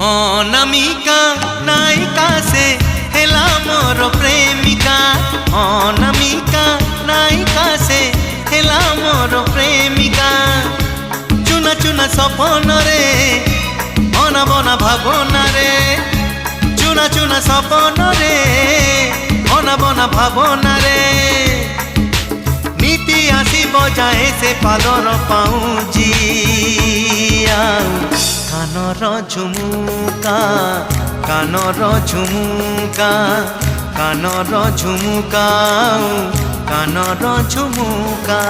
अनामिका नायिका से हेला मोर प्रेमिका। अनामिका नायिका से हेला मोर प्रेमिका। चुना चुना सपन रे बना बना भावना रे। चुना चुना सपन रे बना बना भावना रे। नीति आसी बजाए से पालर पाऊजी कानर झुमुका कानर झुमुका कानर झुमुका कानर झुमुका।